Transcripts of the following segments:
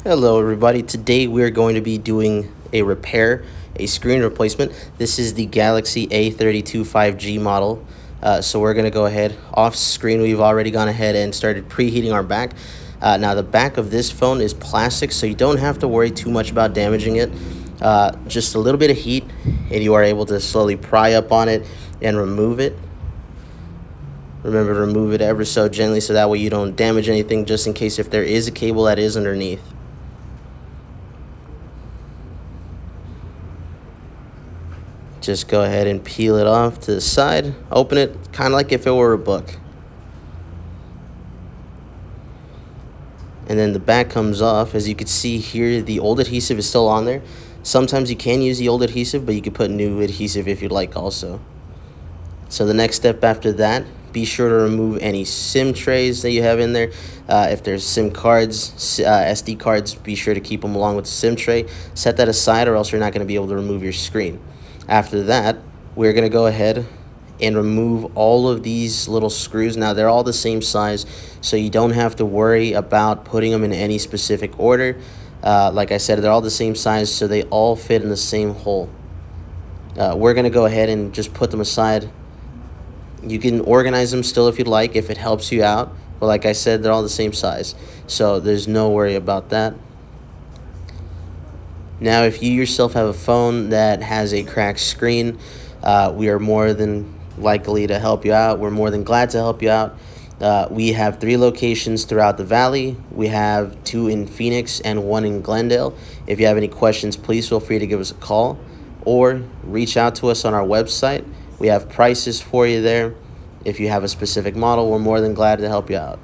Hello everybody, today we're going to be doing a screen replacement. This is the Galaxy A32 5G model. So we're going to go ahead, off screen we've already gone ahead and started preheating our back. Now the back of this phone is plastic, so you don't have to worry too much about damaging it. Just a little bit of heat and you are able to slowly pry up on it and remove it. Remember to remove it ever so gently so that way you don't damage anything, just in case if there is a cable that is underneath. Just go ahead and peel it off to the side. Open it kind of like if it were a book. And then the back comes off. As you can see here, the old adhesive is still on there. Sometimes you can use the old adhesive, but you can put new adhesive if you'd like also. So the next step after that, be sure to remove any SIM trays that you have in there. If there's SIM cards, SD cards, be sure to keep them along with the SIM tray. Set that aside or else you're not going to be able to remove your screen. After that, we're going to go ahead and remove all of these little screws. Now, they're all the same size, so you don't have to worry about putting them in any specific order. Like I said, they're all the same size, so they all fit in the same hole. We're going to go ahead and just put them aside. You can organize them still if you'd like, if it helps you out. But like I said, they're all the same size, so there's no worry about that. Now, if you yourself have a phone that has a cracked screen, we are more than likely to help you out. We're more than glad to help you out. We have 3 locations throughout the valley. We have 2 in Phoenix and 1 in Glendale. If you have any questions, please feel free to give us a call or reach out to us on our website. We have prices for you there. If you have a specific model, we're more than glad to help you out.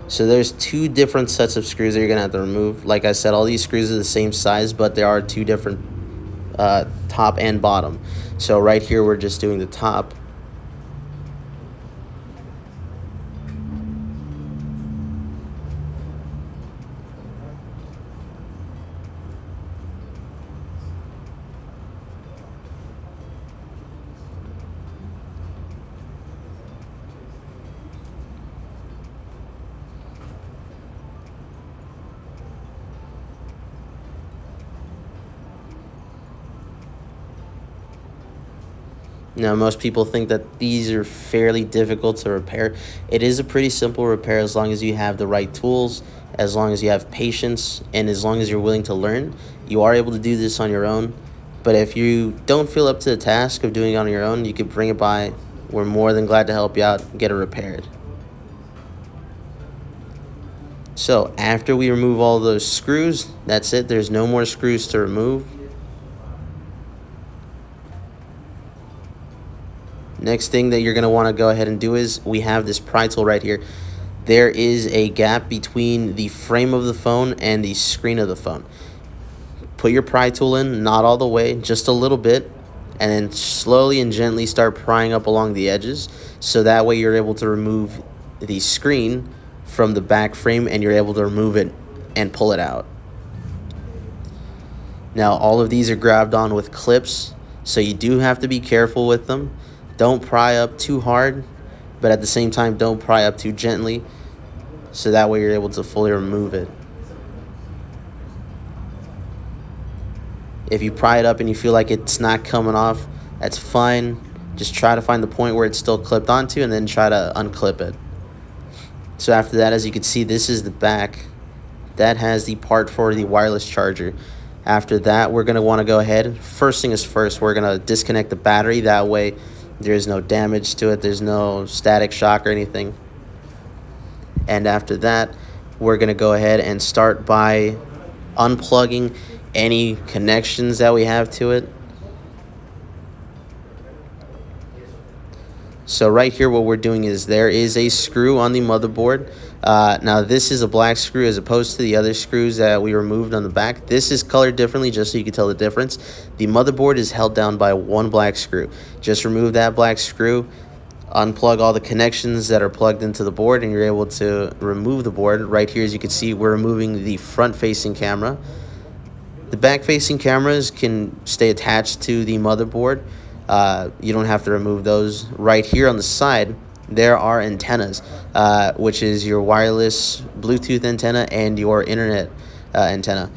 So there's 2 different sets of screws that you're going to have to remove. Like I said, all these screws are the same size, but there are 2 different top and bottom. So right here, we're just doing the top. Now, most people think that these are fairly difficult to repair. It is a pretty simple repair as long as you have the right tools, as long as you have patience, and as long as you're willing to learn. You are able to do this on your own. But if you don't feel up to the task of doing it on your own, you could bring it by. We're more than glad to help you out and get it repaired. So after we remove all those screws, that's it. There's no more screws to remove. Next thing that you're going to want to go ahead and do is we have this pry tool right here. There is a gap between the frame of the phone and the screen of the phone. Put your pry tool in, not all the way, just a little bit, and then slowly and gently start prying up along the edges. So that way you're able to remove the screen from the back frame and you're able to remove it and pull it out. Now, all of these are grabbed on with clips, so you do have to be careful with them. Don't pry up too hard, but at the same time, don't pry up too gently, so that way you're able to fully remove it. If you pry it up and you feel like it's not coming off, that's fine. Just try to find the point where it's still clipped onto and then try to unclip it. So after that, as you can see, this is the back. That has the part for the wireless charger. After that, we're going to want to go ahead. First thing is first, we're going to disconnect the battery. That way there's no damage to it. There's no static shock or anything. And after that, we're going to go ahead and start by unplugging any connections that we have to it. So right here, what we're doing is there is a screw on the motherboard. Now, this is a black screw as opposed to the other screws that we removed on the back. This is colored differently just so you can tell the difference. The motherboard is held down by 1 black screw. Just remove that black screw, unplug all the connections that are plugged into the board, and you're able to remove the board. Right here, as you can see, we're removing the front-facing camera. The back-facing cameras can stay attached to the motherboard. You don't have to remove those. Right here on the side, there are antennas, which is your wireless Bluetooth antenna and your internet antenna.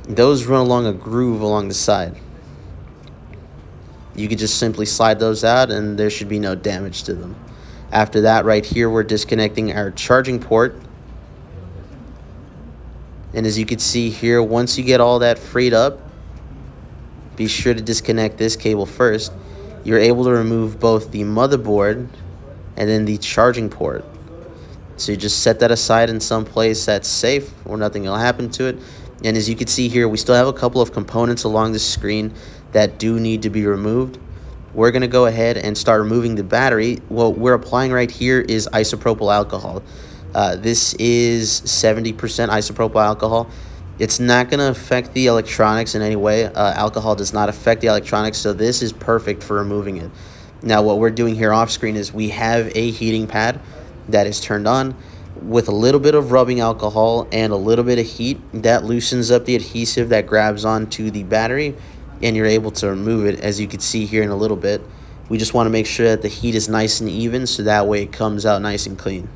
Those run along a groove along the side. You could just simply slide those out and there should be no damage to them. After that, right here, we're disconnecting our charging port. And as you can see here, once you get all that freed up, be sure to disconnect this cable first. You're able to remove both the motherboard and then the charging port. So you just set that aside in some place that's safe where nothing will happen to it. And as you can see here, we still have a couple of components along the screen that do need to be removed. We're going to go ahead and start removing the battery. What we're applying right here is isopropyl alcohol. This is 70% isopropyl alcohol. It's not going to affect the electronics in any way. Alcohol does not affect the electronics, so this is perfect for removing it. Now, what we're doing here off screen is we have a heating pad that is turned on with a little bit of rubbing alcohol and a little bit of heat. That loosens up the adhesive that grabs onto the battery, and you're able to remove it, as you can see here in a little bit. We just want to make sure that the heat is nice and even, so that way it comes out nice and clean.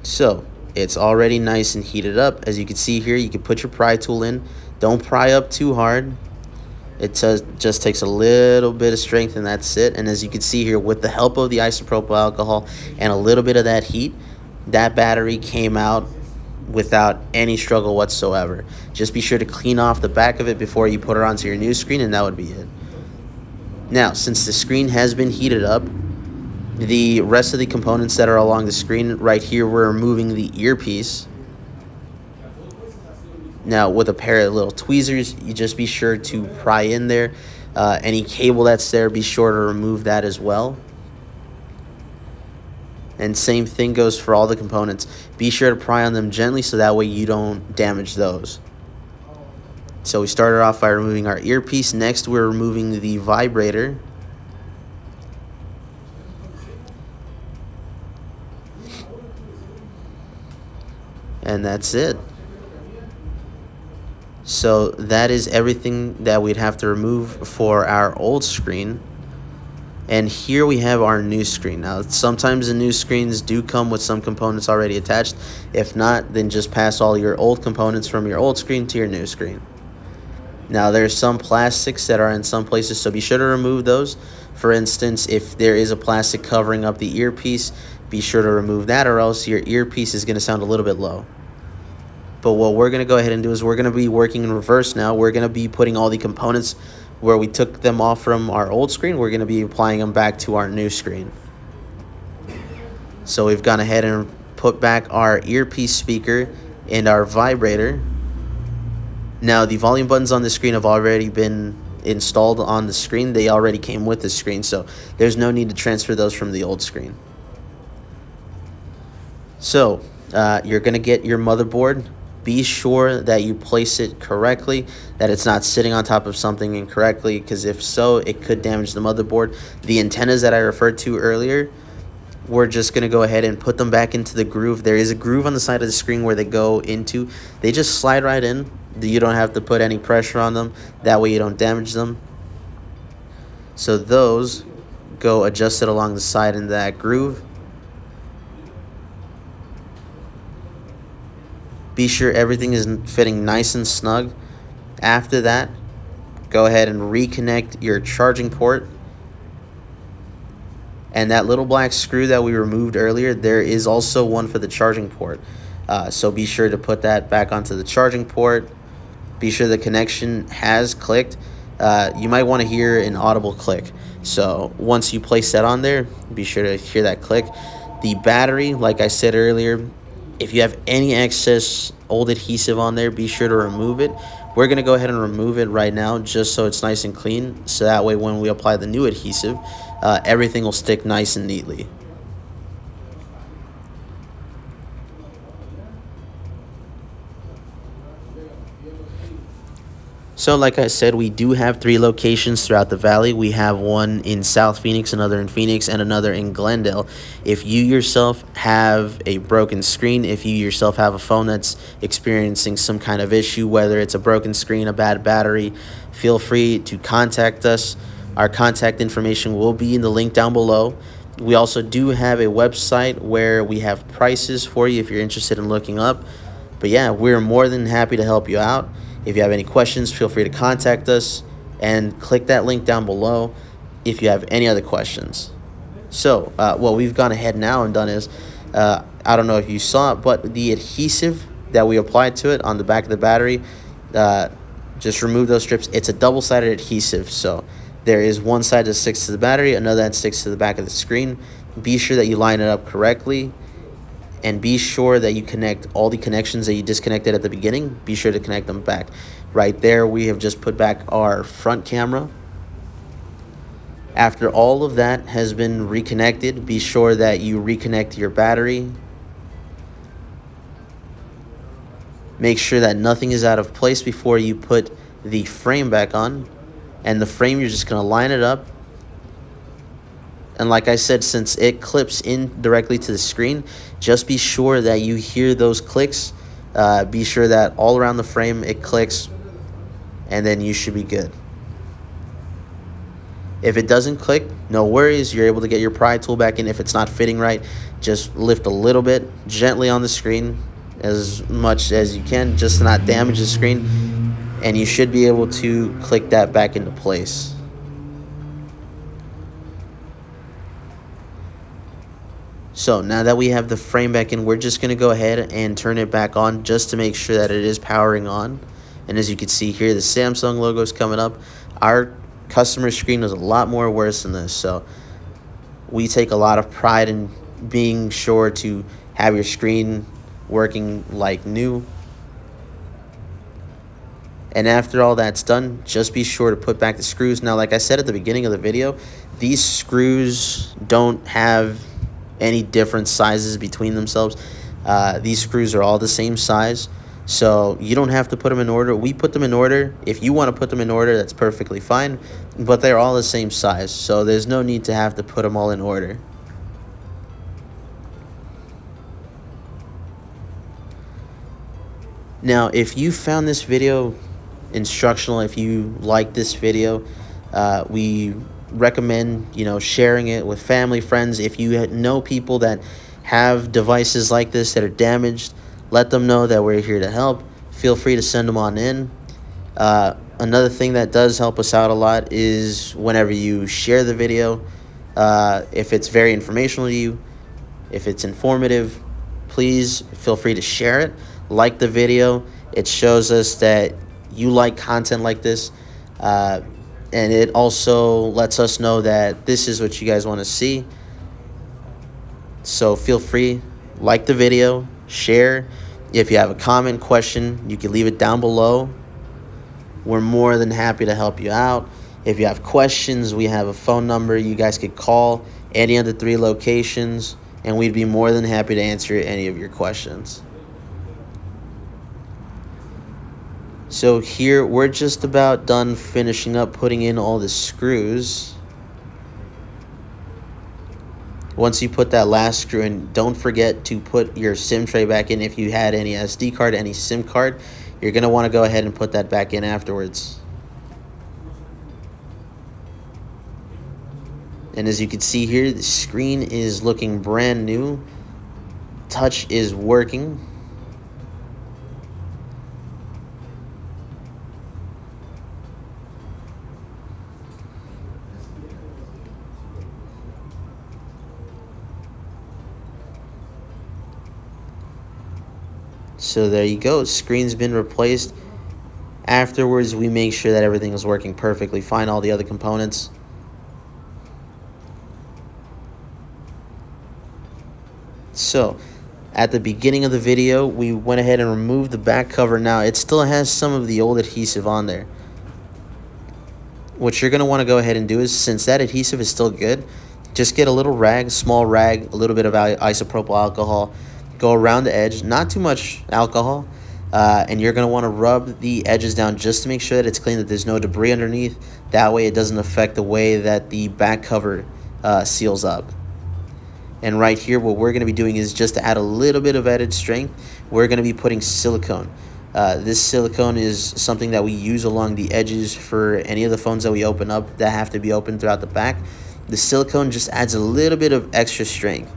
So it's already nice and heated up. As you can see here, you can put your pry tool in. Don't pry up too hard. It just takes a little bit of strength, and that's it. And as you can see here, with the help of the isopropyl alcohol and a little bit of that heat, that battery came out without any struggle whatsoever. Just be sure to clean off the back of it before you put it onto your new screen, and that would be it. Now, since the screen has been heated up, the rest of the components that are along the screen, right here, we're removing the earpiece. Now, with a pair of little tweezers, you just be sure to pry in there. Any cable that's there, be sure to remove that as well. And same thing goes for all the components. Be sure to pry on them gently so that way you don't damage those. So we started off by removing our earpiece. Next, we're removing the vibrator. And that's it. So that is everything that we'd have to remove for our old screen. And here we have our new screen. Now, sometimes the new screens do come with some components already attached. If not, then just pass all your old components from your old screen to your new screen. Now, there's some plastics that are in some places, so be sure to remove those. For instance, if there is a plastic covering up the earpiece, be sure to remove that, or else your earpiece is going to sound a little bit low. But what we're going to go ahead and do is we're going to be working in reverse now. We're going to be putting all the components where we took them off from our old screen. We're going to be applying them back to our new screen. So we've gone ahead and put back our earpiece speaker and our vibrator. Now, the volume buttons on the screen have already been installed on the screen. They already came with the screen, so there's no need to transfer those from the old screen. So you're going to get your motherboard. Be sure that you place it correctly, that it's not sitting on top of something incorrectly, because if so, it could damage the motherboard. The antennas that I referred to earlier, we're just going to go ahead and put them back into the groove. There is a groove on the side of the screen where they go into. They just slide right in. You don't have to put any pressure on them. That way you don't damage them. So those go adjusted along the side in that groove. Be sure everything is fitting nice and snug. After that, go ahead and reconnect your charging port. And that little black screw that we removed earlier, there is also one for the charging port. So be sure to put that back onto the charging port. Be sure the connection has clicked. You might want to hear an audible click. So once you place that on there, be sure to hear that click. The battery, like I said earlier, if you have any excess old adhesive on there, be sure to remove it. We're going to go ahead and remove it right now just so it's nice and clean. So that way when we apply the new adhesive, everything will stick nice and neatly. So like I said, we do have 3 locations throughout the valley. We have one in South Phoenix, another in Phoenix, and another in Glendale. If you yourself have a broken screen, if you yourself have a phone that's experiencing some kind of issue, whether it's a broken screen, a bad battery, feel free to contact us. Our contact information will be in the link down below. We also do have a website where we have prices for you if you're interested in looking up. But yeah, we're more than happy to help you out. If you have any questions, feel free to contact us and click that link down below if you have any other questions. So what we've gone ahead now and done is, I don't know if you saw it, but the adhesive that we applied to it on the back of the battery, just remove those strips. It's a double-sided adhesive, so there is one side that sticks to the battery, another that sticks to the back of the screen. Be sure that you line it up correctly. And be sure that you connect all the connections that you disconnected at the beginning. Be sure to connect them back. Right there, we have just put back our front camera. After all of that has been reconnected, be sure that you reconnect your battery. Make sure that nothing is out of place before you put the frame back on. And the frame, you're just going to line it up. And like I said, since it clips in directly to the screen, just be sure that you hear those clicks. Be sure that all around the frame it clicks, and then you should be good. If it doesn't click, no worries. You're able to get your pry tool back in. If it's not fitting right, just lift a little bit gently on the screen, as much as you can, just to not damage the screen, and you should be able to click that back into place. So now that we have the frame back in, we're just going to go ahead and turn it back on just to make sure that it is powering on. And as you can see here, the Samsung logo is coming up. Our customer screen was a lot more worse than this, so we take a lot of pride in being sure to have your screen working like new. And after all that's done, just be sure to put back the screws. Now, like I said at the beginning of the video, these screws don't have any different sizes between themselves. These screws are all the same size, so you don't have to put them in order. We put them in order. If you want to put them in order, that's perfectly fine, but they're all the same size, so there's no need to have to put them all in order. Now, if you found this video instructional, if you like this video, we recommend sharing it with family, friends. If you know people that have devices like this that are damaged, let them know that we're here to help. Feel free to send them on in. Another thing that does help us out a lot is whenever you share the video, if it's very informational to you, if it's informative, please feel free to share it. Like the video. It shows us that you like content like this, and it also lets us know that this is what you guys want to see. So feel free, like the video, share. If you have a comment, question, you can leave it down below. We're more than happy to help you out. If you have questions, we have a phone number you guys could call, any of the 3 locations, and we'd be more than happy to answer any of your questions. So here, we're just about done finishing up putting in all the screws. Once you put that last screw in, don't forget to put your SIM tray back in. If you had any SD card, any SIM card, you're going to want to go ahead and put that back in afterwards. And as you can see here, the screen is looking brand new. Touch is working. So there you go, screen's been replaced. Afterwards, we make sure that everything is working perfectly fine, all the other components. So at the beginning of the video, we went ahead and removed the back cover. Now it still has some of the old adhesive on there. What you're going to want to go ahead and do is, since that adhesive is still good, just get a little rag, small rag, a little bit of isopropyl alcohol. Go around the edge, not too much alcohol, And you're going to want to rub the edges down just to make sure that it's clean, that there's no debris underneath. That way it doesn't affect the way that the back cover seals up. And right here, what we're going to be doing is just to add a little bit of added strength, we're going to be putting silicone. This silicone is something that we use along the edges for any of the phones that we open up that have to be opened throughout the back. The silicone just adds a little bit of extra strength,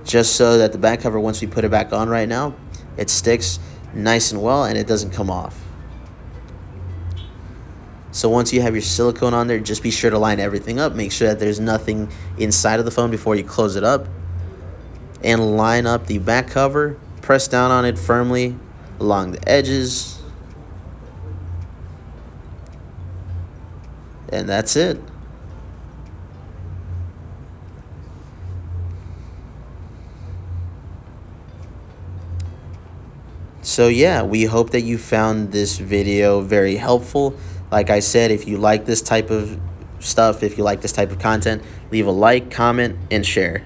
just so that the back cover, once we put it back on right now, it sticks nice and well and it doesn't come off. So once you have your silicone on there, just be sure to line everything up. Make sure that there's nothing inside of the phone before you close it up. And line up the back cover. Press down on it firmly along the edges. And that's it. So yeah, we hope that you found this video very helpful. Like I said, if you like this type of stuff, if you like this type of content, leave a like, comment, and share.